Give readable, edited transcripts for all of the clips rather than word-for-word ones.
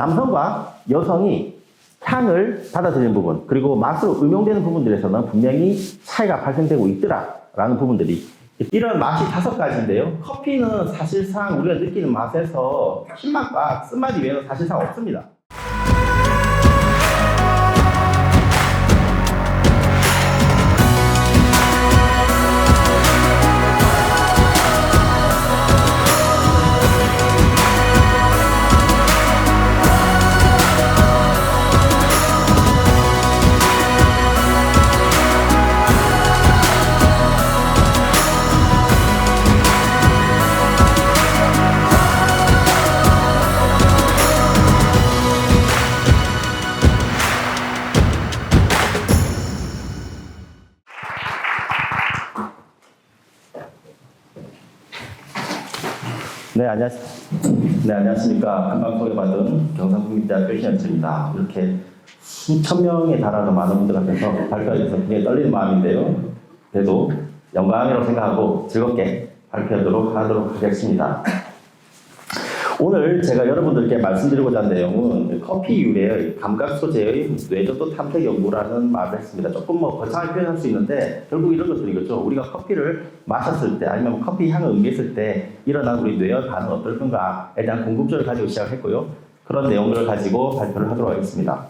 남성과 여성이 향을 받아들이는 부분, 그리고 맛으로 응용되는 부분들에서는 분명히 차이가 발생되고 있더라라는 부분들이, 이런 맛이 5가지인데요. 커피는 사실상 우리가 느끼는 맛에서 신맛과 쓴맛이 외에는 사실상 없습니다. 네, 안녕하십니까. 한방 소개받은 경상국립대학교 신현철입니다. 이렇게 수천 명에 달하는 많은 분들 앞에서 발표하기 위해서 굉장히 떨리는 마음인데요. 그래도 영광이라고 생각하고 즐겁게 발표하도록 하겠습니다. 오늘 제가 여러분들께 말씀드리고자 하는 내용은 커피 유래의 감각 소재의 뇌전도 탐색 연구라는 말을 했습니다. 조금 거창하게 표현할 수 있는데 결국 이런 것들이겠죠. 우리가 커피를 마셨을 때 아니면 커피 향을 음미했을 때 일어난 우리 뇌의 반응은 어떨 건가에 대한 궁금증을 가지고 시작했고요. 그런 내용들을 가지고 발표를 하도록 하겠습니다.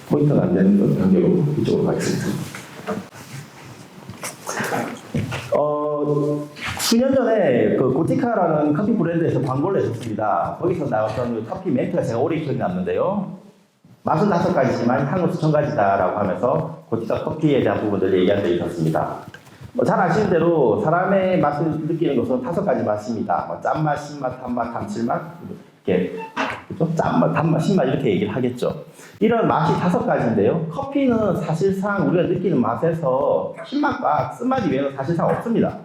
포인트가 안 되는 건 변경으로 이쪽으로 가겠습니다. 수년 전에 그 고티카라는 커피 브랜드에서 광고를 했었습니다. 거기서 나왔던 커피 멘트가 제가 오래 기억이 남는데요. 맛은 5가지지만 향은 수천 가지다라고 하면서 고티카 커피에 대한 부분들을 얘기한 적이 있었습니다. 잘 아시는 대로 사람의 맛을 느끼는 것은 5가지 맛입니다. 짠맛, 신맛, 단맛, 감칠맛, 이렇게 그렇죠? 짠맛, 단맛, 신맛 이렇게 얘기를 하겠죠. 이런 맛이 5가지인데요. 커피는 사실상 우리가 느끼는 맛에서 신맛과 쓴맛이 외에는 사실상 없습니다.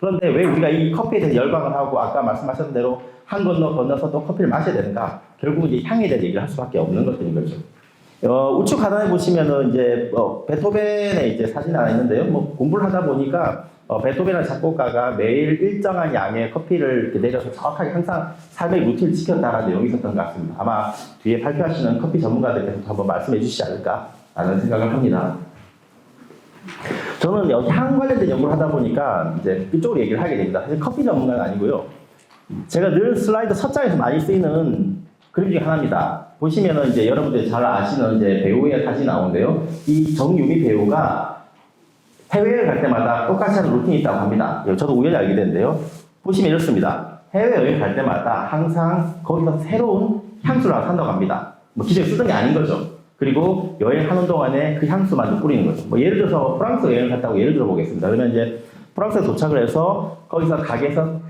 그런데 왜 우리가 이 커피에 대해서 열광을 하고 아까 말씀하셨던 대로 한 건너서 또 커피를 마셔야 되는가? 결국은 이제 향에 대한 얘기를 할 수밖에 없는 것들인 거죠. 우측 하단에 보시면은 이제 베토벤의 이제 사진이 하나 있는데요. 공부를 하다 보니까 베토벤이라는 작곡가가 매일 일정한 양의 커피를 이렇게 내려서 정확하게 항상 삶의 루틴을 지켰다라는 내용이 있었던 것 같습니다. 아마 뒤에 발표하시는 커피 전문가들께서 한번 말씀해 주시지 않을까라는 생각을 합니다. 저는 향 관련된 연구를 하다 보니까 이제 이쪽으로 얘기를 하게 됩니다. 사실 커피 전문가는 아니고요. 제가 늘 슬라이드 첫 장에서 많이 쓰이는 그림 중에 하나입니다. 보시면은 이제 여러분들이 잘 아시는 이제 배우의 사진이 나오는데요. 이 정유미 배우가 해외여행 갈 때마다 똑같이 하는 루틴이 있다고 합니다. 저도 우연히 알게 됐는데요. 보시면 이렇습니다. 해외여행 갈 때마다 항상 거기서 새로운 향수를 하나 산다고 합니다. 기존에 쓰던 게 아닌 거죠. 그리고 여행하는 동안에 그 향수만 뿌리는 거죠. 예를 들어서 프랑스 여행을 갔다고 예를 들어 보겠습니다. 그러면 이제 프랑스에 도착을 해서 거기서 가게에서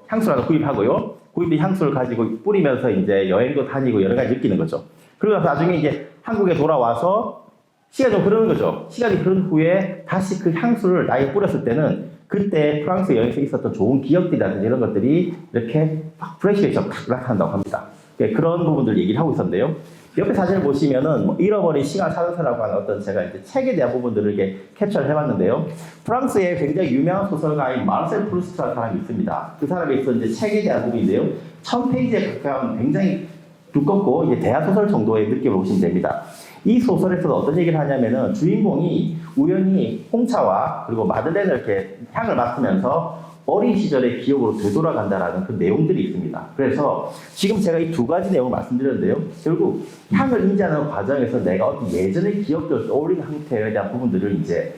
향수를 하나 구입하고요. 구입된 향수를 가지고 뿌리면서 이제 여행도 다니고 여러 가지 느끼는 거죠. 그리고 나중에 이제 한국에 돌아와서 시간이 좀 흐르는 거죠. 시간이 흐른 후에 다시 그 향수를 나에게 뿌렸을 때는 그때 프랑스 여행에서 있었던 좋은 기억들이라든지 이런 것들이 이렇게 프레시에서 나타난다고 합니다. 그런 부분들 얘기를 하고 있었는데요. 옆에 사진을 보시면은 잃어버린 시간 사전서라고 하는 어떤 제가 이제 책에 대한 부분들을 이렇게 캡처를 해봤는데요. 프랑스에 굉장히 유명한 소설가인 마르셀 프루스트라는 사람이 있습니다. 그 사람이 있던 이제 책에 대한 부분인데요. 1000페이지에 가까운 굉장히 두껍고 이제 대하소설 정도의 느낌을 보시면 됩니다. 이 소설에서도 어떤 얘기를 하냐면은 주인공이 우연히 홍차와 그리고 마들렌을 이렇게 향을 맡으면서 어린 시절의 기억으로 되돌아간다라는 그 내용들이 있습니다. 그래서 지금 제가 이 2가지 내용을 말씀드렸는데요. 결국 향을 인지하는 과정에서 내가 어떤 예전의 기억들을 떠올리는 형태에 대한 부분들을 이제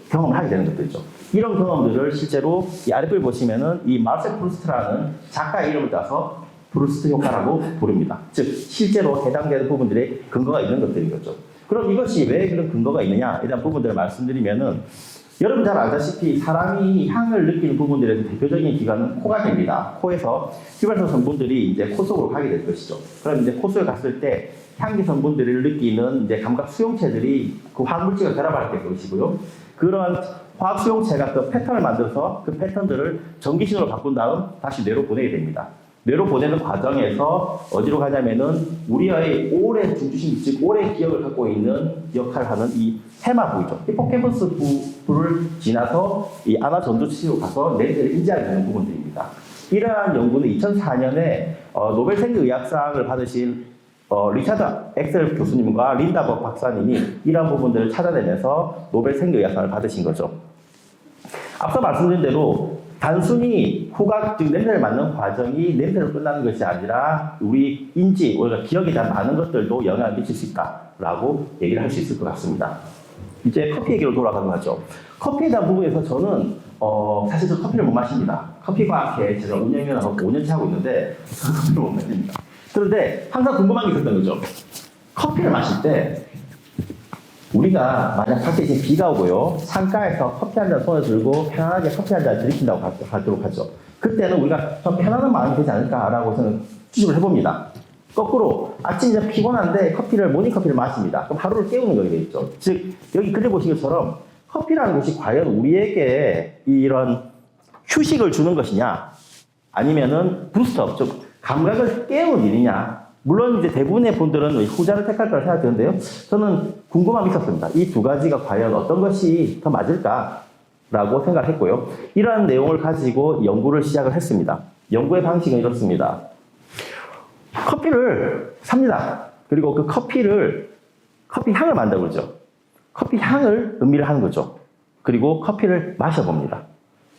경험을 하게 되는 것들이죠. 이런 경험들을 실제로 이 아랫부를 보시면은 이 마르셀 프루스트라는 작가의 이름을 따서 프루스트 효과라고 부릅니다. 즉 실제로 해당되는 부분들의 근거가 있는 것들인 거죠. 그럼 이것이 왜 그런 근거가 있느냐에 대한 부분들을 말씀드리면은 여러분 잘 알다시피 사람이 향을 느끼는 부분들에서 대표적인 기관은 코가 됩니다. 코에서 휘발성 성분들이 이제 코 속으로 가게 될 것이죠. 그럼 이제 코 속에 갔을 때 향기 성분들을 느끼는 이제 감각 수용체들이 그 화학물질과 결합할 때 것이고요. 그런 화학 수용체가 그 패턴을 만들어서 그 패턴들을 전기신호로 바꾼 다음 다시 뇌로 보내게 됩니다. 뇌로 보내는 과정에서 어디로 가냐면은 우리의 오랜 중추신, 즉 오랜 기억을 갖고 있는 역할을 하는 이 해마 부위죠. 히포캠퍼스 부를 지나서 이 아나 전두치로 가서 뇌를 인지하게 되는 부분들입니다. 이러한 연구는 2004년에 노벨 생리의학상을 받으신 리차드 엑셀 교수님과 린다 버 박사님이 이러한 부분들을 찾아내면서 노벨 생리의학상을 받으신 거죠. 앞서 말씀드린 대로 단순히 후각, 즉 냄새를 맡는 과정이 냄새로 끝나는 것이 아니라 우리 인지, 우리가 기억에 대한 많은 것들도 영향을 미칠 수 있다라고 얘기를 할 수 있을 것 같습니다. 이제 커피 얘기로 돌아가는 거죠. 커피에 대한 부분에서 저는 사실 저 커피를 못 마십니다. 커피과학회 제가 운영위원 하고 5년째 하고 있는데 저는 커피를 못 마십니다. 그런데 항상 궁금한 게 있었던 거죠. 커피를 마실 때 우리가 만약 밖에 이제 비가 오고요. 창가에서 커피 한 잔 손에 들고 편안하게 커피 한 잔 들이킨다고 하도록 하죠. 그때는 우리가 좀 편안한 마음이 되지 않을까라고 저는 추측을 해봅니다. 거꾸로 아침 이제 피곤한데 모닝커피를 마십니다. 그럼 하루를 깨우는 거게 되겠죠. 즉 여기 그려 보신 것처럼 커피라는 것이 과연 우리에게 이런 휴식을 주는 것이냐 아니면은 부스트업, 즉 감각을 깨우는 일이냐. 물론 이제 대부분의 분들은 후자를 택할 거라 생각되는데요. 저는 궁금함이 있었습니다. 이 두 가지가 과연 어떤 것이 더 맞을까라고 생각했고요. 이러한 내용을 가지고 연구를 시작을 했습니다. 연구의 방식은 이렇습니다. 커피를 삽니다. 그리고 그 커피 향을 만들어 보죠. 커피 향을 음미를 하는 거죠. 그리고 커피를 마셔봅니다.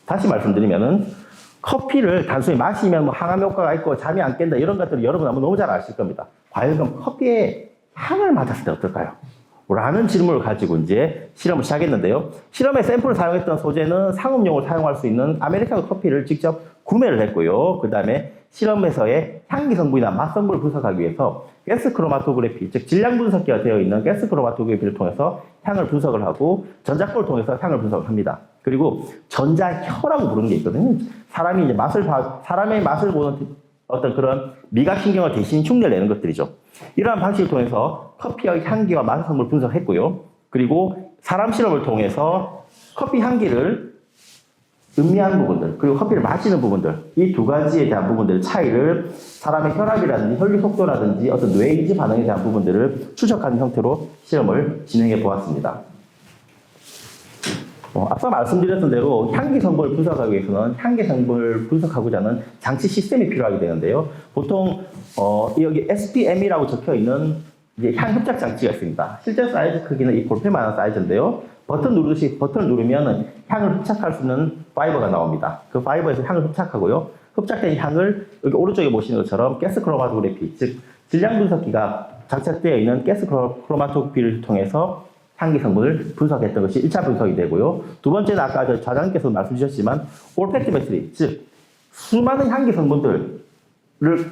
다시 말씀드리면은 커피를 단순히 마시면 뭐 항암 효과가 있고 잠이 안 깬다 이런 것들을 여러분 아마 너무 잘 아실 겁니다. 과연 그럼 커피의 향을 맡았을 때 어떨까요? 라는 질문을 가지고 이제 실험을 시작했는데요. 실험에 샘플을 사용했던 소재는 상업용으로 사용할 수 있는 아메리카노 커피를 직접 구매를 했고요. 그 다음에 실험에서의 향기 성분이나 맛 성분을 분석하기 위해서 가스 크로마토그래피, 즉 질량 분석기가 되어 있는 가스 크로마토그래피를 통해서 향을 분석을 하고 전자코를 통해서 향을 분석을 합니다. 그리고 전자혀라고 부르는 게 있거든요. 사람이 이제 사람의 맛을 보는 어떤 그런 미각신경을 대신 흉내를 내는 것들이죠. 이러한 방식을 통해서 커피의 향기와 맛 성분을 분석했고요. 그리고 사람 실험을 통해서 커피 향기를 음미하는 부분들, 그리고 커피를 마시는 부분들, 이 두 가지에 대한 부분들 차이를 사람의 혈압이라든지 혈류 속도라든지 어떤 뇌인지 반응에 대한 부분들을 추적하는 형태로 실험을 진행해 보았습니다. 앞서 말씀드렸던 대로 향기 성분을 분석하기 위해서는 향기 성분을 분석하고자 하는 장치 시스템이 필요하게 되는데요. 보통 여기 SPM이라고 적혀 있는 이제 향 흡착 장치가 있습니다. 실제 사이즈 크기는 이 볼펜만한 사이즈인데요. 버튼을 누르면 향을 흡착할 수 있는 파이버가 나옵니다. 그 파이버에서 향을 흡착하고요. 흡착된 향을 여기 오른쪽에 보시는 것처럼 가스 크로마토그래피, 즉 질량 분석기가 장착되어 있는 가스 크로마토그래피를 통해서 향기 성분을 분석했던 것이 1차 분석이 되고요. 두 번째는 아까 좌장님께서 말씀 주셨지만 올팩트메트리, 즉 수많은 향기 성분들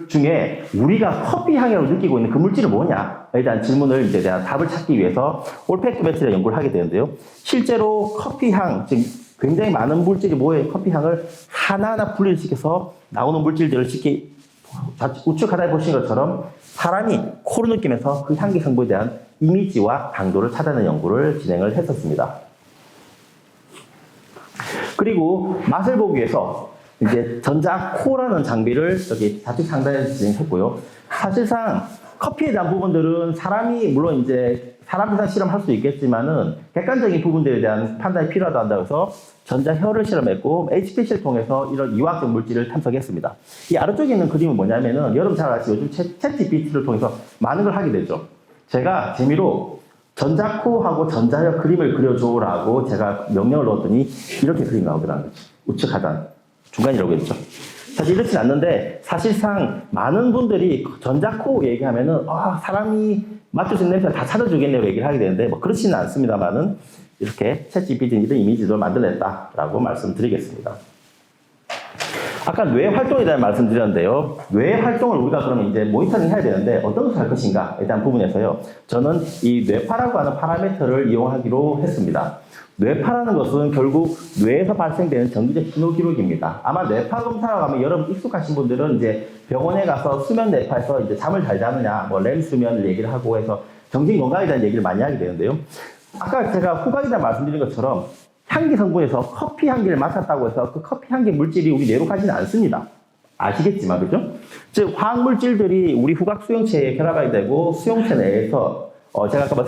중에 우리가 커피 향이라고 느끼고 있는 그 물질은 뭐냐에 대한 질문을 이제 대한 답을 찾기 위해서 올팩트메트리 연구를 하게 되는데요. 실제로 커피 향, 즉 굉장히 많은 물질이 모여 커피 향을 하나하나 분리를 시켜서 나오는 물질들을 쉽게 우측하다 보신 것처럼 사람이 코로 느끼면서 그 향기 성분에 대한 이미지와 강도를 찾아내는 연구를 진행을 했었습니다. 그리고 맛을 보기 위해서 이제 전자코라는 장비를 여기 좌측 상단에 진행했고요. 사실상 커피에 대한 부분들은 사람이 물론 이제 사람에서 실험할 수 있겠지만은 객관적인 부분들에 대한 판단이 필요하다 한다고 해서 전자혀를 실험했고 HPLC를 통해서 이런 이화학적 물질을 탐색했습니다. 이 아래쪽에 있는 그림은 뭐냐면은 여러분 잘 아시죠? 요즘 챗GPT를 통해서 많은 걸 하게 되죠. 제가 재미로 전자코하고 전자혀 그림을 그려줘라고 제가 명령을 넣었더니 이렇게 그림이 나오더라는 거죠. 우측 하단 중간이라고 했죠. 사실 이렇진 않는데 사실상 많은 분들이 전자코 얘기하면은 사람이 맡을 수 있는 냄새를 다 찾아주겠네요 얘기를 하게 되는데 뭐 그렇지는 않습니다만은 이렇게 챗GPT는 이런 이미지도 만들어냈다라고 말씀드리겠습니다. 아까 뇌 활동에 대한 말씀드렸는데요. 뇌 활동을 우리가 그러면 이제 모니터링 해야 되는데 어떤 것을 할 것인가에 대한 부분에서요. 저는 이 뇌파라고 하는 파라미터를 이용하기로 했습니다. 뇌파라는 것은 결국 뇌에서 발생되는 정기적 신호 기록입니다. 아마 뇌파 검사라고 하면 여러분 익숙하신 분들은 이제 병원에 가서 수면 뇌파에서 이제 잠을 잘 자느냐, 뭐 렘 수면을 얘기를 하고 해서 정신 건강에 대한 얘기를 많이 하게 되는데요. 아까 제가 후각에 대한 말씀드린 것처럼 향기 성분에서 커피 향기를 맡았다고 해서 그 커피 향기 물질이 우리 뇌로 가지는 않습니다. 아시겠지만, 그죠? 즉, 화학 물질들이 우리 후각 수용체에 결합하게 되고 수용체 내에서 제가 아까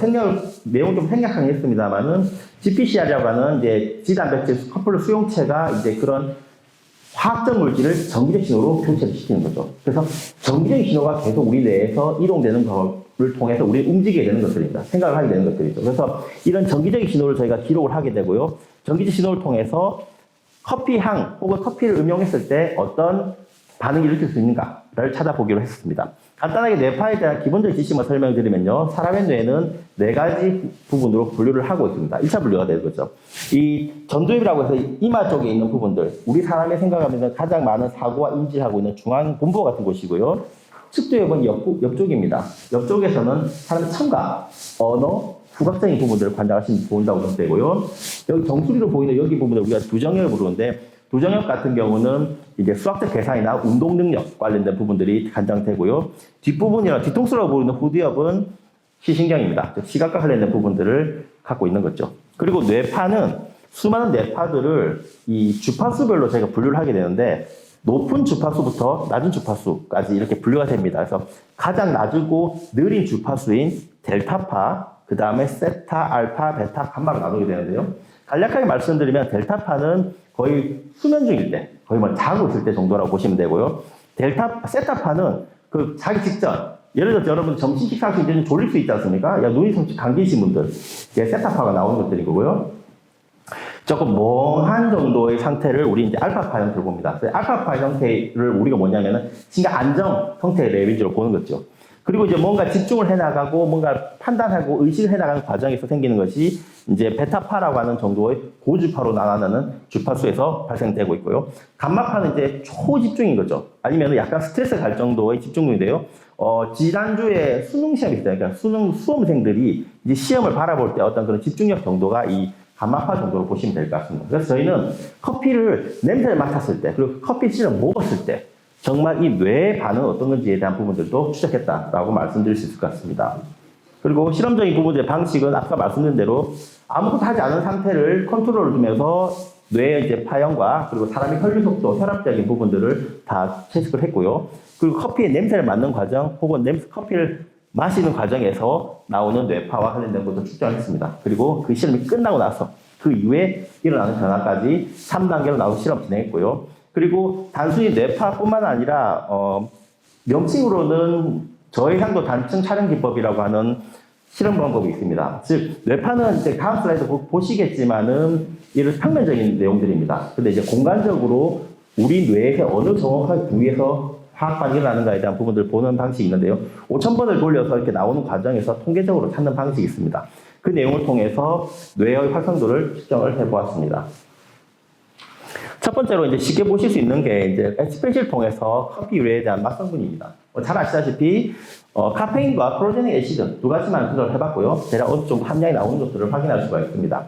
내용 좀 생략하긴 했습니다만은 GPCR이라고 하는 이제 지단백질 커플 수용체가 이제 그런 화학적 물질을 전기적 신호로 교체를 시키는 거죠. 그래서 전기적 신호가 계속 우리 뇌에서 이동되는 것을 통해서 우리 움직이게 되는 것들입니다. 생각을 하게 되는 것들이죠. 그래서 이런 전기적 신호를 저희가 기록을 하게 되고요. 전기적 신호를 통해서 커피 향 혹은 커피를 음용했을 때 어떤 반응을 일으킬 수 있는가를 찾아보기로 했습니다. 간단하게 뇌파에 대한 기본적인 지식만 설명드리면요. 사람의 뇌는 4가지 부분으로 분류를 하고 있습니다. 1차 분류가 되는 거죠. 이 전두엽이라고 해서 이마 쪽에 있는 부분들, 우리 사람의 생각하면 가장 많은 사고와 인지하고 있는 중앙 본부 같은 곳이고요. 측두엽은 옆쪽입니다. 옆쪽에서는 사람의 청각, 언어, 후각적인 부분들을 관장하시면 본다고 되고요. 여기 정수리로 보이는 여기 부분을 우리가 두정엽을 부르는데, 두정엽 같은 경우는 이제 수학적 계산이나 운동 능력 관련된 부분들이 관장되고요. 뒷부분이나 뒤통수라고 보이는 후두엽은 시신경입니다. 즉 시각과 관련된 부분들을 갖고 있는 거죠. 그리고 뇌파는 수많은 뇌파들을 이 주파수별로 저희가 분류를 하게 되는데, 높은 주파수부터 낮은 주파수까지 이렇게 분류가 됩니다. 그래서 가장 낮고 느린 주파수인 델타파, 그 다음에 세타, 알파, 베타, 감마로 나누게 되는데요. 간략하게 말씀드리면 델타파는 거의 수면 중일 때, 거의 뭐 자고 있을 때 정도라고 보시면 되고요. 세타파는 그 자기 직전, 예를 들어서 여러분 점심 식사하실 때는 졸릴 수 있지 않습니까? 야, 눈이 솔직히 감기신 분들, 세타파가 나오는 것들이고요. 조금 멍한 정도의 상태를 우리 이제 알파파 형태로 봅니다. 알파파 형태를 우리가 뭐냐면은 신경 안정 형태의 레인지로 보는 거죠. 그리고 이제 뭔가 집중을 해나가고 뭔가 판단하고 의식을 해나가는 과정에서 생기는 것이 이제 베타파라고 하는 정도의 고주파로 나타나는 주파수에서 발생되고 있고요. 감마파는 이제 초집중인 거죠. 아니면 약간 스트레스 갈 정도의 집중력인데요. 지난주에 수능 시험이 있어요. 그러니까 수험생들이 이제 시험을 바라볼 때 어떤 그런 집중력 정도가 이 감마파 정도로 보시면 될 것 같습니다. 그래서 저희는 커피를 냄새를 맡았을 때, 그리고 커피 씨를 먹었을 때, 정말 이 뇌의 반응은 어떤 건지에 대한 부분들도 추적했다라고 말씀드릴 수 있을 것 같습니다. 그리고 실험적인 부분들의 방식은 아까 말씀드린 대로 아무것도 하지 않은 상태를 컨트롤을 두면서 뇌의 이제 파형과 그리고 사람의 혈류 속도, 혈압적인 부분들을 다 채식을 했고요. 그리고 커피의 냄새를 맡는 과정 혹은 커피를 마시는 과정에서 나오는 뇌파와 관련된 것도 측정했습니다. 그리고 그 실험이 끝나고 나서 그 이후에 일어나는 변화까지 3단계로 나눠서 실험 진행했고요. 그리고 단순히 뇌파뿐만 아니라 명칭으로는 저해상도 단층 촬영 기법이라고 하는 실험 방법이 있습니다. 즉 뇌파는 이제 다음 슬라이드 보시겠지만은 이런 평면적인 내용들입니다. 근데 이제 공간적으로 우리 뇌의 어느 정확한 부위에서 화학 반응이 일어나는가에 대한 부분들을 보는 방식이 있는데요. 5,000번을 돌려서 이렇게 나오는 과정에서 통계적으로 찾는 방식이 있습니다. 그 내용을 통해서 뇌의 활성도를 측정을 해보았습니다. 첫 번째로 이제 쉽게 보실 수 있는 게 이제 엑스프레시를 통해서 커피 유래에 대한 맛성분입니다. 잘 아시다시피 카페인과 클로제닉 애시드 두 가지만 조절을 해봤고요. 대략 어느 정도 함량이 나오는 것들을 확인할 수가 있습니다.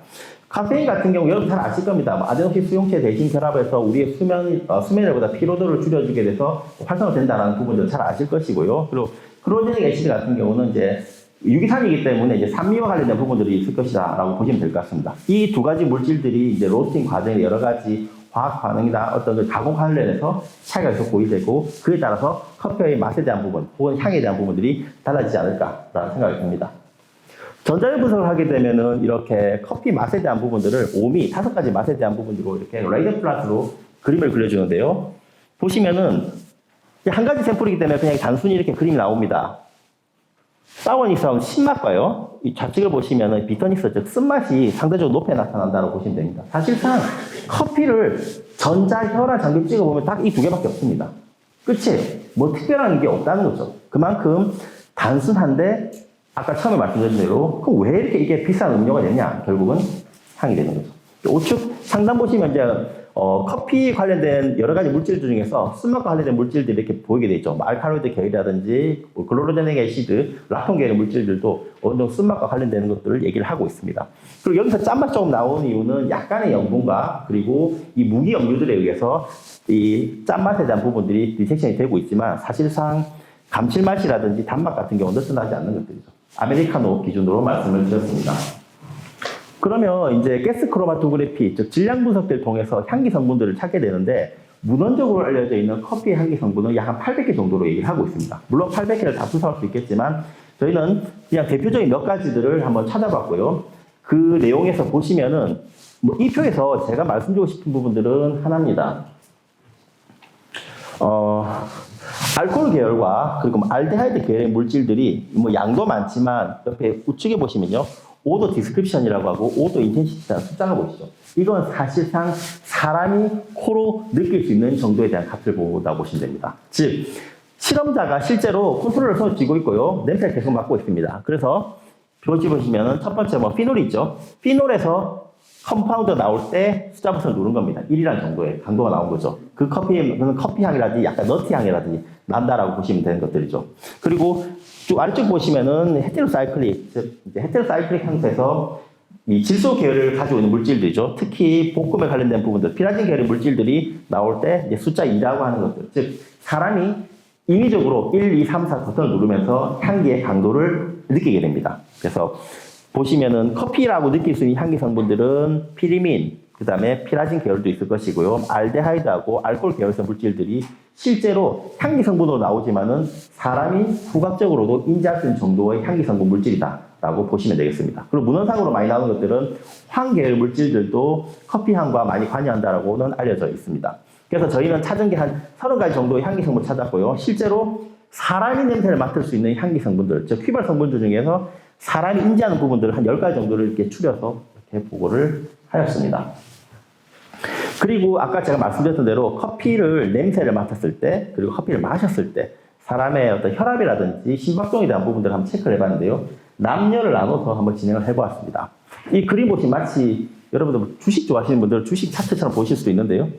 카페인 같은 경우 여러분 잘 아실 겁니다. 아데노신 수용체 대신 결합해서 우리의 수면열보다 피로도를 줄여주게 돼서 활성화된다는 부분들 잘 아실 것이고요. 그리고 클로제닉 애시드 같은 경우는 이제 유기산이기 때문에 이제 산미와 관련된 부분들이 있을 것이다라고 보시면 될 것 같습니다. 이 두 가지 물질들이 이제 로스팅 과정에 여러 가지 화학 반응이나 어떤 그 가공 관련해서 차이가 계속 보이되고 그에 따라서 커피의 맛에 대한 부분 혹은 향에 대한 부분들이 달라지지 않을까라는 생각이 듭니다. 전자열 분석을 하게 되면은 이렇게 커피 맛에 대한 부분들을 오미 5가지 맛에 대한 부분으로 이렇게 레이더 플랫으로 그림을 그려주는데요. 보시면은 한 가지 샘플이기 때문에 그냥 단순히 이렇게 그림이 나옵니다. 사워닉스하고 신맛과요. 이 좌측을 보시면은 비터닉스, 즉 쓴맛이 상대적으로 높게 나타난다고 보시면 됩니다. 사실상 커피를 전자, 혈화, 장기 찍어보면 딱 이 2개밖에 없습니다. 끝이 뭐 특별한 게 없다는 거죠. 그만큼 단순한데 아까 처음에 말씀드린 대로 그럼 왜 이렇게 이게 비싼 음료가 되냐? 결국은 향이 되는 거죠. 우측 상단 보시면 이제 커피 관련된 여러 가지 물질 중에서 쓴맛과 관련된 물질들이 이렇게 보이게 되죠. 알칼로이드 계열이라든지 글로로제닉 애시드, 락톤 계열의 물질들도 어느 정도 쓴맛과 관련되는 것들을 얘기를 하고 있습니다. 그리고 여기서 짠맛 조금 나오는 이유는 약간의 염분과 그리고 이 무기 염료들에 의해서 이 짠맛에 대한 부분들이 디텍션이 되고 있지만 사실상 감칠맛이라든지 단맛 같은 경우는 느껴나지 않는 것들이죠. 아메리카노 기준으로 말씀을 드렸습니다. 그러면 이제 가스 크로마토그래피, 즉 질량 분석들을 통해서 향기 성분들을 찾게 되는데 문헌적으로 알려져 있는 커피의 향기 성분은 약 한 800개 정도로 얘기를 하고 있습니다. 물론 800개를 다 분석할 수 있겠지만 저희는 그냥 대표적인 몇 가지들을 한번 찾아봤고요. 그 내용에서 보시면은 이 표에서 제가 말씀드리고 싶은 부분들은 하나입니다. 알코올 계열과 그리고 알데하이드 계열의 물질들이 뭐 양도 많지만 옆에 우측에 보시면요. 오도 디스크립션이라고 하고 오도 인텐시티라는 숫자가 보이시죠. 이건 사실상 사람이 코로 느낄 수 있는 정도에 대한 값을 보다 보시면 됩니다. 즉 실험자가 실제로 컨트롤러를 손에 쥐고 있고요. 냄새를 계속 맡고 있습니다. 그래서 표지 보시면은 첫 번째 뭐 피놀이 있죠. 피놀에서 컴파운드 나올 때 숫자 버튼을 누른 겁니다. 1이라는 정도의 강도가 나온 거죠. 그 커피는 커피 향이라든지 약간 너트 향이라든지 난다라고 보시면 되는 것들이죠. 그리고 쭉 아래쪽 보시면은 헤테로사이클릭, 즉 이제 헤테로사이클릭 형태에서 이 질소 계열을 가지고 있는 물질들이죠. 특히 볶음에 관련된 부분들, 피라진 계열의 물질들이 나올 때 이제 숫자 2라고 하는 것들. 즉 사람이 인위적으로 1, 2, 3, 4 버튼을 누르면서 향기의 강도를 느끼게 됩니다. 그래서 보시면은 커피라고 느낄 수 있는 향기 성분들은 피리민, 그 다음에 피라진 계열도 있을 것이고요. 알데하이드하고 알코올 계열성 물질들이 실제로 향기 성분으로 나오지만은 사람이 후각적으로도 인지할 수 있는 정도의 향기 성분 물질이다라고 보시면 되겠습니다. 그리고 문헌상으로 많이 나오는 것들은 황 계열 물질들도 커피 향과 많이 관여한다라고는 알려져 있습니다. 그래서 저희는 찾은 게 한 30가지 정도의 향기 성분을 찾았고요. 실제로 사람이 냄새를 맡을 수 있는 향기 성분들, 즉 휘발 성분들 중에서 사람이 인지하는 부분들을 한 10가지 정도를 이렇게 추려서 이렇게 보고를 하였습니다. 그리고 아까 제가 말씀드렸던 대로 커피를 냄새를 맡았을 때, 그리고 커피를 마셨을 때 사람의 어떤 혈압이라든지 심박동에 대한 부분들을 한번 체크를 해봤는데요. 남녀를 나눠서 한번 진행을 해보았습니다. 이 그림 보시면 마치 여러분들 주식 좋아하시는 분들 주식 차트처럼 보실 수도 있는데요.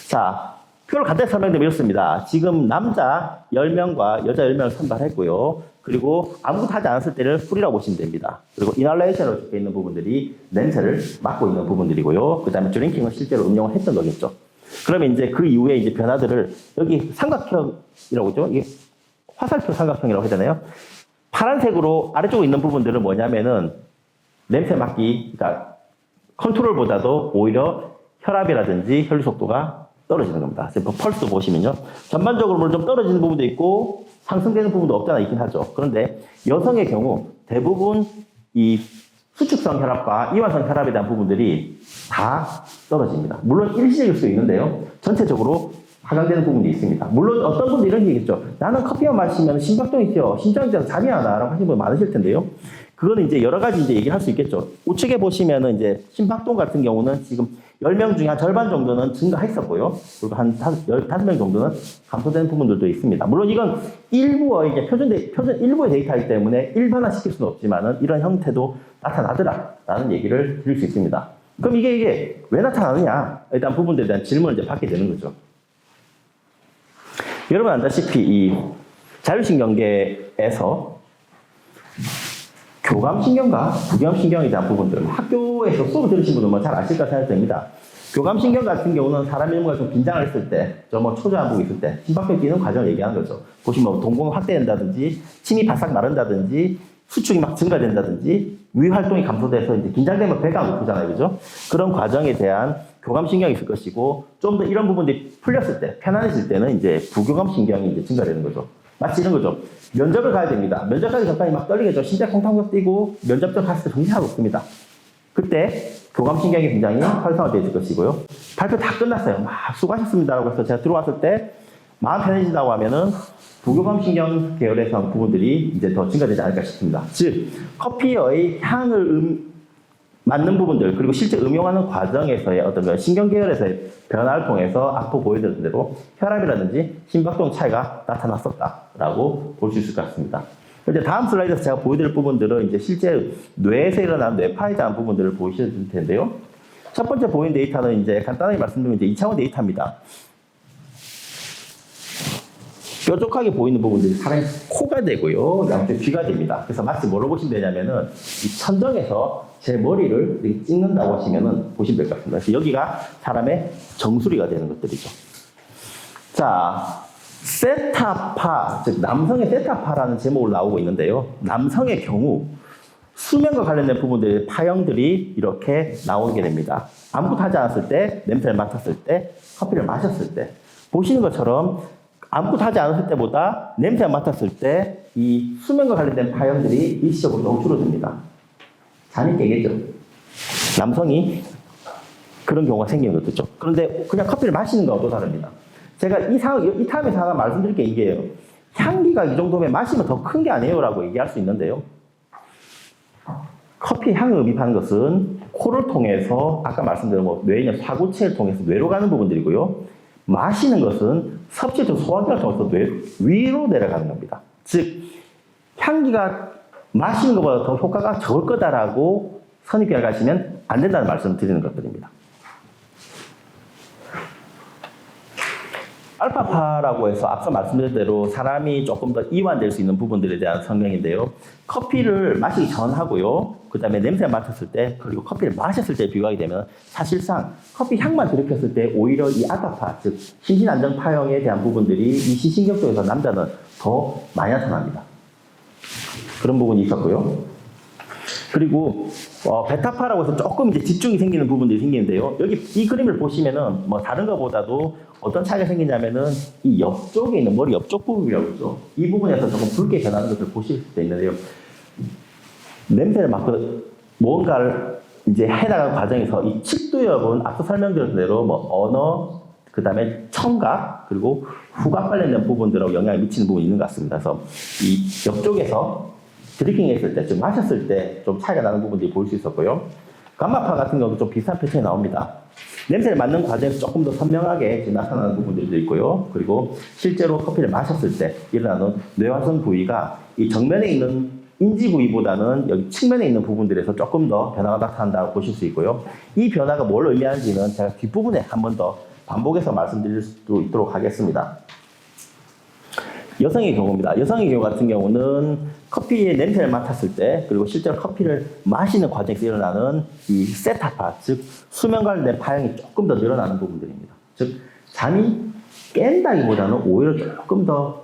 자, 표를 간단히 설명드리면 이렇습니다. 지금 남자 10명과 여자 10명을 선발했고요. 그리고 아무것도 하지 않았을 때를 풀이라고 보시면 됩니다. 그리고 이널레이션으로 적혀 있는 부분들이 냄새를 맡고 있는 부분들이고요. 그 다음에 드링킹은 실제로 음용을 했던 거겠죠. 그러면 이제 그 이후에 이제 변화들을 여기 삼각형이라고 하죠. 이게 화살표 삼각형이라고 해야 되나요? 파란색으로 아래쪽에 있는 부분들은 뭐냐면은 냄새 맡기, 그러니까 컨트롤보다도 오히려 혈압이라든지 혈류 속도가 떨어지는 겁니다. 펄스 보시면요. 전반적으로 물론 좀 떨어지는 부분도 있고 상승되는 부분도 없지 않아 있긴 하죠. 그런데 여성의 경우 대부분 이 수축성 혈압과 이완성 혈압에 대한 부분들이 다 떨어집니다. 물론 일시적일 수 있는데요. 전체적으로 하강되는 부분도 있습니다. 물론 어떤 분들 이런 얘기겠죠. 나는 커피만 마시면 심박동이 뛰어, 심장이 뛰어서 잠이 안 와라고 하시는 분 많으실 텐데요. 그거는 이제 여러 가지 이제 얘기를 할 수 있겠죠. 우측에 보시면은 이제 심박동 같은 경우는 지금 10명 중에 한 절반 정도는 증가했었고요. 그리고 한 15명 정도는 감소되는 부분들도 있습니다. 물론 이건 일부의 이제 표준 일부의 데이터이기 때문에 일반화시킬 수는 없지만은 이런 형태도 나타나더라라는 얘기를 드릴 수 있습니다. 그럼 이게 왜 나타나느냐? 일단 부분들에 대한 질문을 이제 받게 되는 거죠. 여러분 알다시피 이 자율신경계에서 교감신경과 부교감신경에 대한 부분들, 학교에서 수업을 들으신 분은 뭐 잘 아실까 생각됩니다. 교감신경 같은 경우는 사람 일부가 좀 긴장을 했을 때, 뭐 초조함이 있을 때, 심박동이 뛰는 과정을 얘기하는 거죠. 보시면 동공이 확대된다든지, 침이 바싹 마른다든지, 수축이 막 증가된다든지, 위활동이 감소돼서 이제 긴장되면 배가 고프잖아요, 그죠? 그런 과정에 대한 교감신경이 있을 것이고, 좀 더 이런 부분들이 풀렸을 때, 편안해질 때는 이제 부교감신경이 이제 증가되는 거죠. 마치 이런 거죠. 면접을 가야 됩니다. 면접 가기 전까지 막 떨리겠죠. 심장 콩탕콩 뛰고 면접장 갔을 때 정신하고 없습니다. 그때 교감신경이 굉장히 활성화되어 있을 것이고요. 발표 다 끝났어요. 막 수고하셨습니다라고 해서 제가 들어왔을 때 마음 편해진다고 하면은 부교감신경 계열에서 부분들이 이제 더 증가되지 않을까 싶습니다. 즉 커피의 향을 맞는 부분들 그리고 실제 음용하는 과정에서의 어떤 신경 계열에서의 변화를 통해서 앞서 보여드린 대로 혈압이라든지 심박동 차이가 나타났었다라고 볼 수 있을 것 같습니다. 이제 다음 슬라이드에서 제가 보여드릴 부분들은 이제 실제 뇌에서 일어나는 뇌파에 대한 부분들을 보실 텐데요. 첫 번째 보인 데이터는 이제 간단하게 말씀드리면 이제 2차원 데이터입니다. 뾰족하게 보이는 부분들이 사람의 코가 되고요. 양쪽 귀가 됩니다. 그래서 마치 뭐로 보시면 되냐면은 이 천정에서 제 머리를 이렇게 찍는다고 하시면은 보시면 될 것 같습니다. 그래서 여기가 사람의 정수리가 되는 것들이죠. 자, 세타파, 즉 남성의 세타파라는 제목으로 나오고 있는데요. 남성의 경우 수면과 관련된 부분들의 파형들이 이렇게 나오게 됩니다. 아무것도 하지 않았을 때, 냄새를 맡았을 때, 커피를 마셨을 때 보시는 것처럼 아무것도 하지 않았을 때보다 냄새를 맡았을 때 이 수면과 관련된 파형들이 일시적으로 너무 줄어듭니다. 잠이 깨겠죠. 남성이 그런 경우가 생기는 것이죠. 그런데 그냥 커피를 마시는 거하고 또 다릅니다. 제가 이 타임에서 하나 말씀드릴 게 이게요. 향기가 이 정도면 마시면 더 큰 게 아니에요 라고 얘기할 수 있는데요. 커피 향을 흡입하는 것은 코를 통해서 아까 말씀드린 뇌의 사구체를 통해서 뇌로 가는 부분들이고요. 마시는 것은 섭취를 소화기를 통해서 위로 내려가는 겁니다. 즉 향기가 마시는 것보다 더 효과가 적을 거다라고 선입견을 가시면 안 된다는 말씀을 드리는 것들입니다. 알파파라고 해서 앞서 말씀드린 대로 사람이 조금 더 이완될 수 있는 부분들에 대한 성명인데요. 커피를 마시기 전하고요. 그 다음에 냄새를 맡았을 때, 그리고 커피를 마셨을 때 비교하게 되면 사실상 커피 향만 들이켰을 때 오히려 이 알파파, 즉 심신안정파형에 대한 부분들이 이 시신경 쪽에서 남자는 더 많이 나타납니다. 그런 부분이 있었고요. 그리고 베타파라고 해서 조금 이제 집중이 생기는 부분들이 생기는데요. 여기 이 그림을 보시면은 다른 것보다도 어떤 차이가 생기냐면은 이 옆쪽에 있는 머리 옆쪽 부분이라고 있죠. 이 부분에서 조금 붉게 변하는 것을 보실 수 있는데요. 냄새를 맡고 뭔가를 이제 해나가는 과정에서 이 칡두엽은 앞서 설명드린 대로 언어, 그 다음에 청각, 그리고 후각 관련된 부분들하고 영향을 미치는 부분이 있는 것 같습니다. 그래서 이 옆쪽에서 드리킹 했을 때, 즉 마셨을 때 좀 차이가 나는 부분들이 보일 수 있었고요. 감마파 같은 경우도 좀 비슷한 패턴이 나옵니다. 냄새를 맡는 과정에서 조금 더 선명하게 나타나는 부분들도 있고요. 그리고 실제로 커피를 마셨을 때 일어나는 뇌화성 부위가 이 정면에 있는 인지 부위보다는 여기 측면에 있는 부분들에서 조금 더 변화가 나타난다고 보실 수 있고요. 이 변화가 뭘 의미하는지는 제가 뒷부분에 한 번 더 반복해서 말씀드릴 수 있도록 하겠습니다. 여성의 경우입니다. 여성의 경우 같은 경우는 커피의 냄새를 맡았을 때, 그리고 실제로 커피를 마시는 과정에서 일어나는 이 세타파, 즉 수면 관련된 파형이 조금 더 늘어나는 부분들입니다. 즉 잠이 깬다기보다는 오히려 조금 더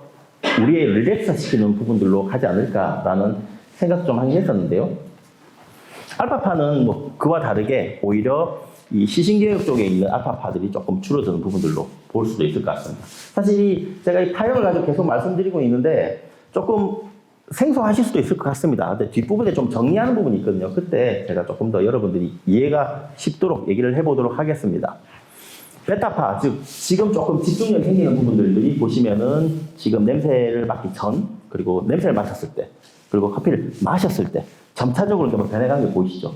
우리의 릴렉스 시키는 부분들로 가지 않을까라는 생각 좀 하긴 했었는데요. 알파파는 그와 다르게 오히려 이 시신경역 쪽에 있는 알파파들이 조금 줄어드는 부분들로 볼 수도 있을 것 같습니다. 사실 제가 이 파형을 가지고 계속 말씀드리고 있는데 조금 생소하실 수도 있을 것 같습니다. 근데 뒷부분에 좀 정리하는 부분이 있거든요. 그때 제가 조금 더 여러분들이 이해가 쉽도록 얘기를 해보도록 하겠습니다. 베타파, 즉 지금 조금 집중력이 생기는 부분들이 보시면은 지금 냄새를 맡기 전, 그리고 냄새를 맡았을 때, 그리고 커피를 마셨을 때 점차적으로 좀 변해가는 게 보이시죠?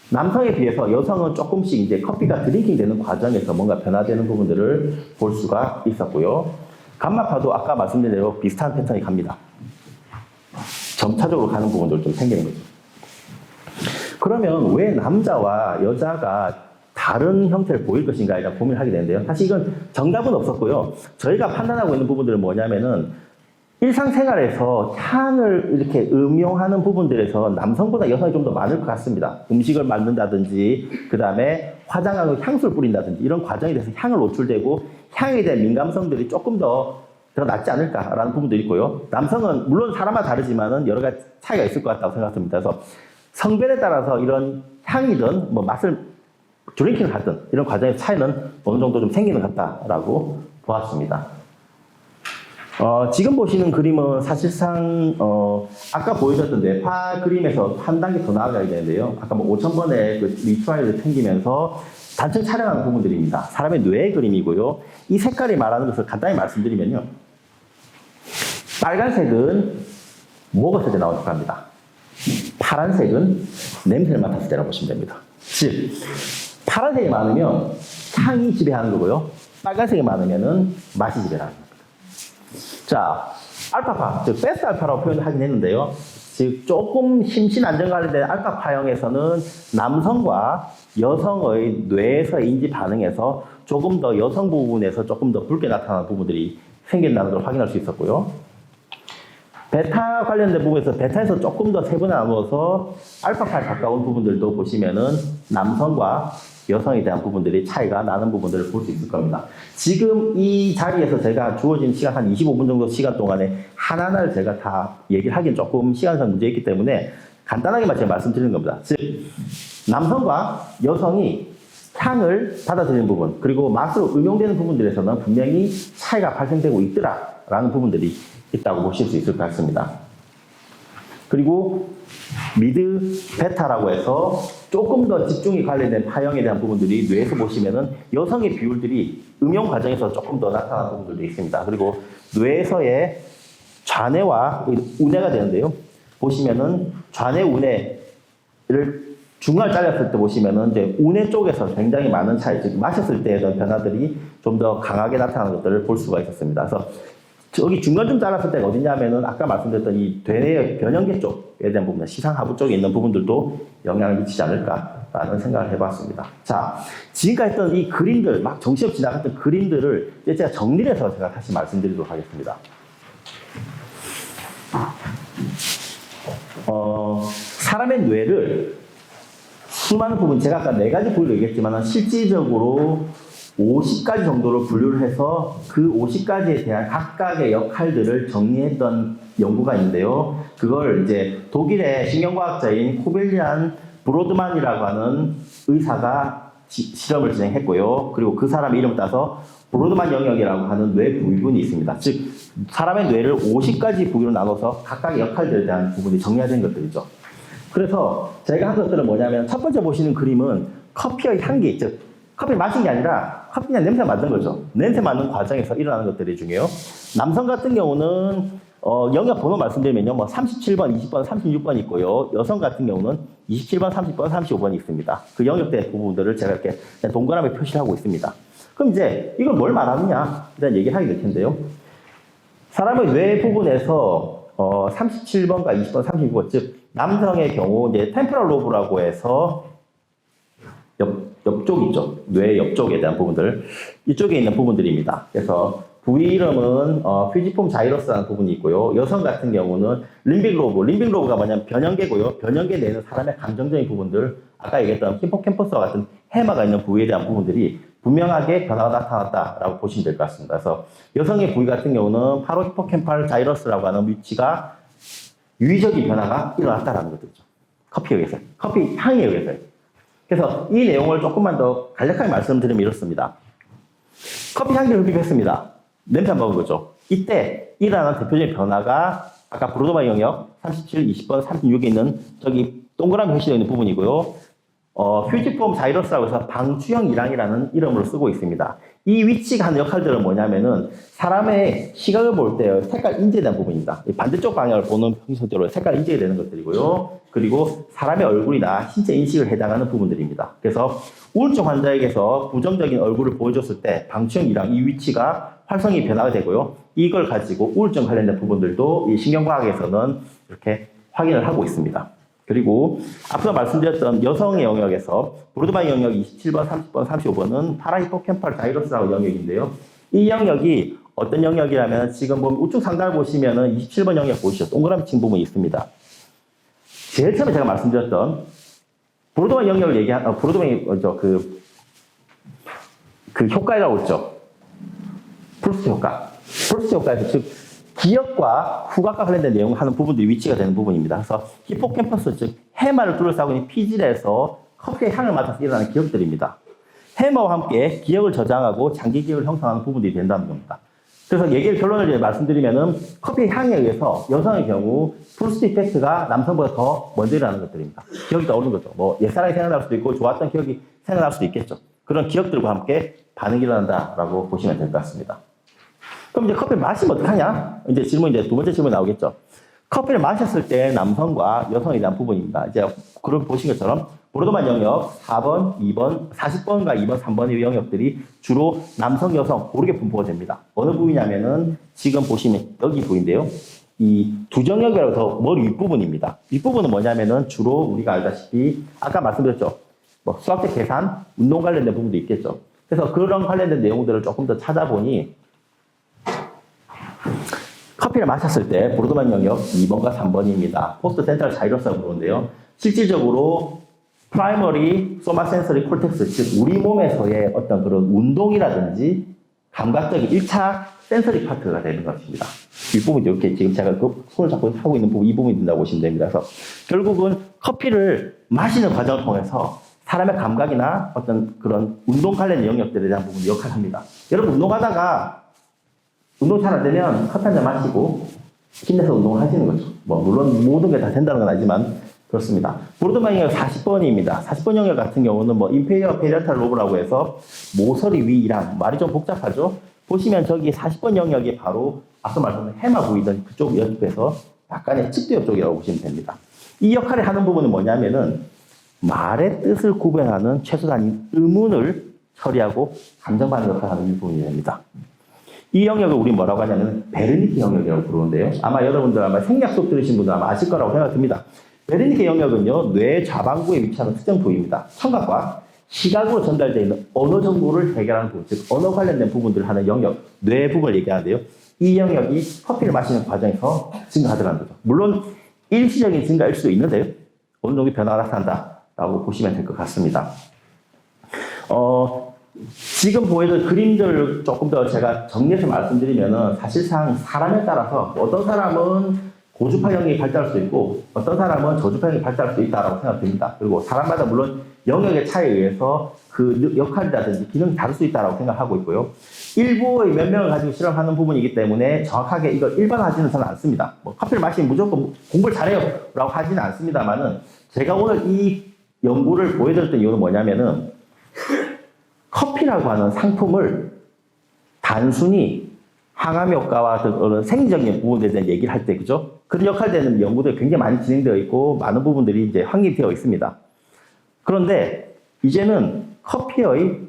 남성에 비해서 여성은 조금씩 이제 커피가 드링킹 되는 과정에서 뭔가 변화되는 부분들을 볼 수가 있었고요. 감마파도 아까 말씀드린 대로 비슷한 패턴이 갑니다. 점차적으로 가는 부분들 좀 생기는 거죠. 그러면 왜 남자와 여자가 다른 형태를 보일 것인가에 대한 고민을 하게 되는데요. 사실 이건 정답은 없었고요. 저희가 판단하고 있는 부분들은 뭐냐면은 일상생활에서 향을 이렇게 음용하는 부분들에서 남성보다 여성이 좀 더 많을 것 같습니다. 음식을 만든다든지, 그 다음에 화장하고 향수를 뿌린다든지 이런 과정에 대해서 향을 노출되고 향에 대한 민감성들이 조금 더 낫지 않을까라는 부분도 있고요. 남성은 물론 사람마다 다르지만은 여러 가지 차이가 있을 것 같다고 생각합니다. 그래서 성별에 따라서 이런 향이든 맛을 드링킹을 하든 이런 과정의 차이는 어느 정도 좀 생기는 것 같다라고 보았습니다. 지금 보시는 그림은 사실상 아까 보여줬던 뇌파 그림에서 한 단계 더 나아가야 되는데요. 아까 5,000번의 그 리트라이를 챙기면서 단층 촬영하는 부분들입니다. 사람의 뇌의 그림이고요. 이 색깔이 말하는 것을 간단히 말씀드리면요. 빨간색은 먹었을 때 나오는 효과입니다. 파란색은 냄새를 맡았을 때라고 보시면 됩니다. 즉 파란색이 많으면 향이 지배하는 거고요. 빨간색이 많으면은 맛이 지배하는 겁니다. 자, 알파파, 즉 베스트 알파라고 표현을 하긴 했는데요. 즉 조금 심신 안정 관련된 알파파형에서는 남성과 여성의 뇌에서의 인지 반응에서 조금 더 여성 부분에서 조금 더 붉게 나타나는 부분들이 생긴다는 걸 확인할 수 있었고요. 베타 관련된 부분에서 베타에서 조금 더 세분화 나누어서 알파파에 가까운 부분들도 보시면은 남성과 여성에 대한 부분들이 차이가 나는 부분들을 볼 수 있을 겁니다. 지금 이 자리에서 제가 주어진 시간 한 25분 정도 시간 동안에 하나하나를 제가 다 얘기를 하긴 조금 시간상 문제 있기 때문에 간단하게만 제가 말씀드리는 겁니다. 즉 남성과 여성이 향을 받아들이는 부분, 그리고 맛으로 응용되는 부분들에서는 분명히 차이가 발생되고 있더라라는 부분들이 있다고 보실 수 있을 것 같습니다. 그리고 미드 베타라고 해서 조금 더 집중이 관련된 파형에 대한 부분들이 뇌에서 보시면은 여성의 비율들이 응용 과정에서 조금 더 나타나는 부분들도 있습니다. 그리고 뇌에서의 좌뇌와 우뇌가 되는데요. 보시면은 좌뇌 우뇌를 중간을 잘렸을 때 보시면은 이제 우뇌 쪽에서 굉장히 많은 차이, 즉 마셨을 때의 변화들이 좀 더 강하게 나타나는 것들을 볼 수가 있었습니다. 그래서 저기 중간쯤 잘랐을 때가 어디냐면은 아까 말씀드렸던 이 뇌의 변형계 쪽에 대한 부분, 시상 하부 쪽에 있는 부분들도 영향을 미치지 않을까라는 생각을 해봤습니다. 자, 지금까지 했던 이 그림들, 막 정신없이 나갔던 그림들을 이제 제가 정리를 해서 제가 다시 말씀드리도록 하겠습니다. 사람의 뇌를 수많은 부분, 제가 아까 4가지 부위로 얘기했지만 실질적으로 50가지 정도로 분류를 해서 그 50가지에 대한 각각의 역할들을 정리했던 연구가 있는데요. 그걸 이제 독일의 신경과학자인 코벨리안 브로드만이라고 하는 의사가 실험을 진행했고요. 그리고 그 사람 이름을 따서 브로드만 영역이라고 하는 뇌 부위군이 있습니다. 즉, 사람의 뇌를 50가지 부위로 나눠서 각각의 역할들에 대한 부분이 정리된 것들이죠. 그래서 제가 한 것들은 뭐냐면 첫 번째 보시는 그림은 커피의 향기, 즉 커피를 마신 게 아니라 커피 그냥 냄새 맡는 거죠. 냄새 맡는 과정에서 일어나는 것들이 중요해요. 남성 같은 경우는 영역 번호 말씀드리면요, 뭐 37번, 20번, 36번 있고요. 여성 같은 경우는 27번, 30번, 35번이 있습니다. 그 영역대 부분들을 제가 이렇게 동그라미 표시를 하고 있습니다. 그럼 이제 이걸 뭘 말하느냐? 일단 얘기하게 될 텐데요. 사람의 뇌 부분에서 37번과 20번, 36번, 즉 남성의 경우 이제 템포럴 로브라고 해서 옆쪽 있죠. 뇌 옆쪽에 대한 부분들, 이쪽에 있는 부분들입니다. 그래서 부위 이름은 퓨지폼 자이러스라는 부분이 있고요. 여성 같은 경우는 림빅 로브, 림빅 로브가 뭐냐면 변형계고요. 변형계 내는 사람의 감정적인 부분들, 아까 얘기했던 히포캠퍼스와 같은 해마가 있는 부위에 대한 부분들이 분명하게 변화가 나타났다라고 보시면 될 것 같습니다. 그래서 여성의 부위 같은 경우는 파로 히포캠팔 자이러스라고 하는 위치가 유의적인 변화가 일어났다라는 것들이죠. 커피에 의해서, 커피 향에 의해서. 그래서 이 내용을 조금만 더 간략하게 말씀드리면 이렇습니다. 커피 향기를 흡입했습니다. 냄새 안 맡은 거죠. 이때 일어나는 대표적인 변화가 아까 브로드만 영역 37, 20번, 36에 있는 저기 동그라미 표시되어 있는 부분이고요. 퓨지폼 자이러스라고 해서 방추형 이랑이라는 이름으로 쓰고 있습니다. 이 위치가 하는 역할들은 뭐냐면은 사람의 시각을 볼 때 색깔 인지되는 부분입니다. 반대쪽 방향을 보는 형식대로 색깔 인지가 되는 것들이고요. 그리고 사람의 얼굴이나 신체 인식을 해당하는 부분들입니다. 그래서 우울증 환자에게서 부정적인 얼굴을 보여줬을 때 방추형 이랑 이 위치가 활성이 변화가 되고요. 이걸 가지고 우울증 관련된 부분들도 이 신경과학에서는 이렇게 확인을 하고 있습니다. 그리고 앞서 말씀드렸던 여성의 영역에서 브로드만 영역 27번, 30번, 35번은 파라히포캠팔 자이러스라고 영역인데요. 이 영역이 어떤 영역이라면 지금 보면 우측 상단을 보시면은 27번 영역 보시죠. 동그라미 친 부분이 있습니다. 제일 처음에 제가 말씀드렸던 브로드만 영역을 브로드만이 그 효과라고 했죠. 프루스트 효과. 프루스트 효과에서 즉 기억과 후각과 관련된 내용을 하는 부분들이 위치가 되는 부분입니다. 그래서 히포캠퍼스, 즉 해마를 둘러싸고 있는 피질에서 커피의 향을 맡아서 일어나는 기억들입니다. 해마와 함께 기억을 저장하고 장기 기억을 형성하는 부분들이 된다는 겁니다. 그래서 결론을 말씀드리면은 커피의 향에 의해서 여성의 경우 프루스트 이펙트가 남성보다 더 먼저 일어나는 것들입니다. 기억이 떠오르는 거죠. 뭐 옛사랑이 생각날 수도 있고 좋았던 기억이 생각날 수도 있겠죠. 그런 기억들과 함께 반응이 일어난다라고 보시면 될 것 같습니다. 그럼 이제 커피를 마시면 어떡하냐? 이제 두 번째 질문 나오겠죠. 커피를 마셨을 때 남성과 여성에 대한 부분입니다. 이제 그걸 보신 것처럼 브로드만 영역 4번, 2번, 40번과 2번, 3번의 영역들이 주로 남성, 여성 고르게 분포가 됩니다. 어느 부위냐면은 지금 보시면 여기 부위인데요. 이 두정역이라고 해서 머리 윗부분입니다. 윗부분은 뭐냐면은 주로 우리가 알다시피 아까 말씀드렸죠. 뭐 수학적 계산, 운동 관련된 부분도 있겠죠. 그래서 그런 관련된 내용들을 조금 더 찾아보니 커피를 마셨을 때 브로드만 영역 2번과 3번입니다. 포스트 센트럴 자이러스라고 부르는데요. 실질적으로 프라이머리 소마센서리 콜텍스, 즉 우리 몸에서의 어떤 그런 운동이라든지 감각적인 1차 센서리 파트가 되는 것입니다. 이 부분이 이렇게 지금 제가 그 손을 잡고 하고 있는 부분, 이 부분이 된다고 보시면 됩니다. 그래서 결국은 커피를 마시는 과정을 통해서 사람의 감각이나 어떤 그런 운동 관련 영역들에 대한 부분을 역할합니다. 여러분 운동하다가 운동 잘 안 되면 커피 한 잔 마시고 힘내서 운동을 하시는 거죠. 뭐 물론 모든 게 다 된다는 건 아니지만 그렇습니다. 보르드만 영역 40번입니다. 40번 영역 같은 경우는 뭐 인페리어 페리어탈 로브라고 해서 모서리 위 이랑 말이 좀 복잡하죠. 보시면 저기 40번 영역이 바로 앞서 말씀드린 해마 부위던 그쪽 옆에서 약간의 측두엽 쪽이라고 보시면 됩니다. 이 역할을 하는 부분은 뭐냐면은 말의 뜻을 구별하는 최소 단위 의문을 처리하고 감정 반응을 역할을 하는 이 부분이 됩니다. 이 영역을 우리 뭐라고 하냐면 베르니케 영역이라고 부르는데요. 아마 여러분들 아마 생략 수업 들으신 분들 아마 아실 거라고 생각됩니다. 베르니케 영역은요, 뇌 좌반구에 위치하는 특정 부위입니다. 청각과 시각으로 전달되어 있는 언어 정보를 해결하는 부분, 즉 언어 관련된 부분들을 하는 영역, 뇌 부분을 얘기하는데요. 이 영역이 커피를 마시는 과정에서 증가하더라는 거죠. 물론 일시적인 증가일 수도 있는데요. 어느 정도 변화가 나타난다라고 보시면 될 것 같습니다. 지금 보여준 그림들을 조금 더 제가 정리해서 말씀드리면은 사실상 사람에 따라서 어떤 사람은 고주파 영역이 발달할 수 있고 어떤 사람은 저주파 영역이 발달할 수 있다고 생각됩니다. 그리고 사람마다 물론 영역의 차이에 의해서 그 역할이라든지 기능이 다를 수 있다고 생각하고 있고요. 일부의 몇 명을 가지고 실험하는 부분이기 때문에 정확하게 이걸 일반화하지는 저는 않습니다. 뭐 커피를 마시면 무조건 공부를 잘해요 라고 하지는 않습니다만은 제가 오늘 이 연구를 보여드렸던 이유는 뭐냐면은 커피라고 하는 상품을 단순히 항암 효과와 그런 생리적인 부분에 대한 얘기를 할 때, 그죠? 그런 역할에 대한 연구들이 굉장히 많이 진행되어 있고, 많은 부분들이 이제 확립되어 있습니다. 그런데, 이제는 커피의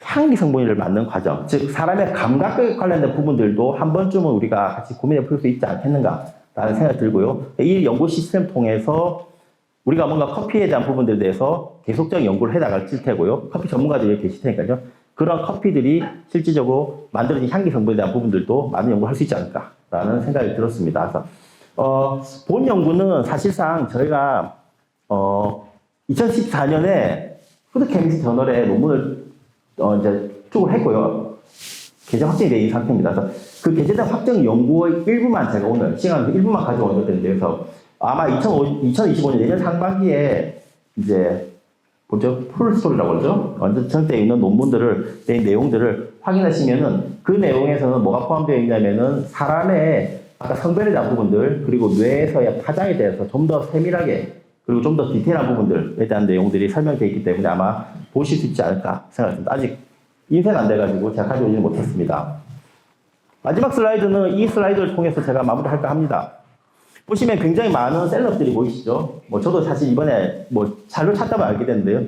향기 성분을 맡는 과정, 즉, 사람의 감각과 관련된 부분들도 한 번쯤은 우리가 같이 고민해 볼 수 있지 않겠는가라는 생각이 들고요. 이 연구 시스템 통해서 우리가 뭔가 커피에 대한 부분들에 대해서 계속적인 연구를 해 나갈 테고요. 커피 전문가들이 계실 테니까요. 그런 커피들이 실질적으로 만들어진 향기 성분에 대한 부분들도 많은 연구를 할 수 있지 않을까라는 생각이 들었습니다. 그래서 본 연구는 사실상 저희가 2014년에 푸드 케미스트 저널에 논문을 이제 쪽을 했고요. 개정 확정이 된 상태입니다. 그래서 그 개정된 확정 연구의 일부만 제가 오늘 시간 일부만 가져온 것들인데 그래서 아마 2025년 내년 상반기에 이제 뭐죠? 풀스토리라고 그러죠? 완전 전체에 있는 논문들을, 내용들을 확인하시면은 그 내용에서는 뭐가 포함되어 있냐면은 사람의 아까 성별에 대한 부분들, 그리고 뇌에서의 파장에 대해서 좀 더 세밀하게, 그리고 좀 더 디테일한 부분들에 대한 내용들이 설명되어 있기 때문에 아마 보실 수 있지 않을까 생각합니다. 아직 인쇄는 안 돼가지고 제가 가져오지 못했습니다. 마지막 슬라이드는 이 슬라이드를 통해서 제가 마무리할까 합니다. 보시면 굉장히 많은 셀럽들이 보이시죠? 뭐 저도 사실 이번에 뭐 잘로 찾다만 알게 됐는데요.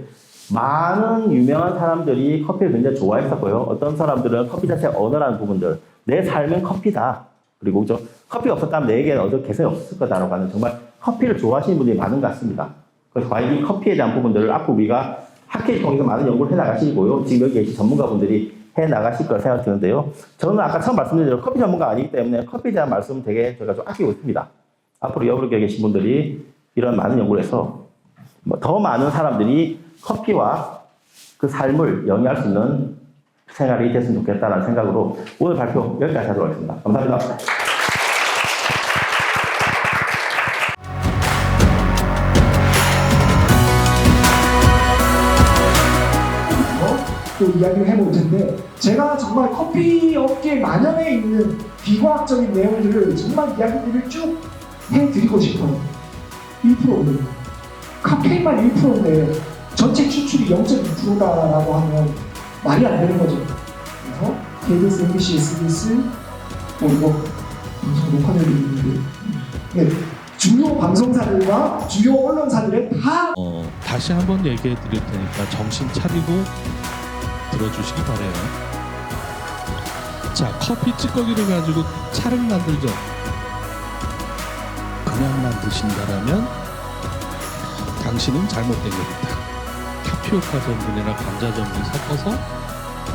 많은 유명한 사람들이 커피를 굉장히 좋아했었고요. 어떤 사람들은 커피 자체가 언어라는 부분들, 내 삶은 커피다. 그리고 그죠? 커피가 없었다면 내게는 어떤 개성이 없었을 거다라고 하는 정말 커피를 좋아하시는 분들이 많은 것 같습니다. 그래서 과연 이 커피에 대한 부분들을 앞으로 우리가 학회를 통해서 많은 연구를 해 나가시고요. 지금 여기 계신 전문가분들이 해 나가실 거라 생각이 드는데요. 저는 아까 처음 말씀드린 대로 커피 전문가가 아니기 때문에 커피에 대한 말씀은 되게 제가 좀 아끼고 있습니다. 앞으로 여러분께 계신 분들이 이런 많은 연구를 해서 더 많은 사람들이 커피와 그 삶을 영위할 수 있는 생활이 됐으면 좋겠다는 생각으로 오늘 발표 여기까지 하도록 하겠습니다. 감사합니다. 또 이야기를 해볼 텐데 제가 정말 커피 업계 만연해 있는 비과학적인 내용들을 정말 이야기들을 쭉 해드리고 싶어요. 1%거든요. 카페인만 1%인데 전체 추출이 0.2%다라고 하면 말이 안 되는 거죠. 그래서 KBS, MBC, SBS 이거 방송 녹화되고 있는데 네, 주요 방송사들과 주요 언론사들의 다 다시 한번 얘기해 드릴 테니까 정신 차리고 들어주시기 바래요. 자, 커피 찌꺼기를 가지고 차를 만들죠. 그냥 만드신다라면 당신은 잘못된 겁니다. 타피오카 전분이나 감자 전분 섞어서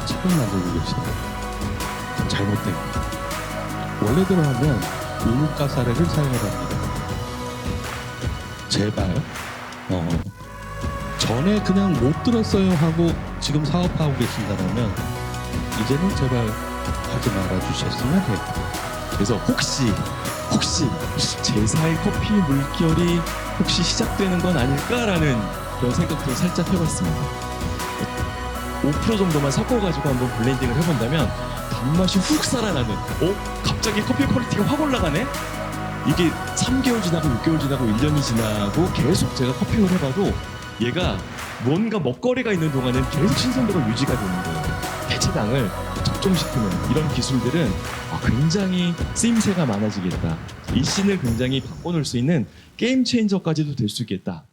차를 만들고 계시는 거예요. 그건 잘못된 겁니다. 원래대로 하면 우뭇가사레를 사용을 합니다. 제발 전에 그냥 못 들었어요 하고 지금 사업하고 계신다면 이제는 제발 하지 말아 주셨으면 해요. 그래서 혹시 제사의 커피 물결이 혹시 시작되는 건 아닐까라는 그런 생각도 살짝 해봤습니다. 5% 정도만 섞어가지고 한번 블렌딩을 해본다면 단맛이 훅 살아나는 갑자기 커피 퀄리티가 확 올라가네? 이게 3개월 지나고 6개월 지나고 1년이 지나고 계속 제가 커핑을 해봐도 얘가 뭔가 먹거리가 있는 동안은 계속 신선도가 유지가 되는 거예요. 해체당을 적정시키는 이런 기술들은 굉장히 쓰임새가 많아지겠다. 이 씬을 굉장히 바꿔놓을 수 있는 게임 체인저까지도 될 수 있겠다.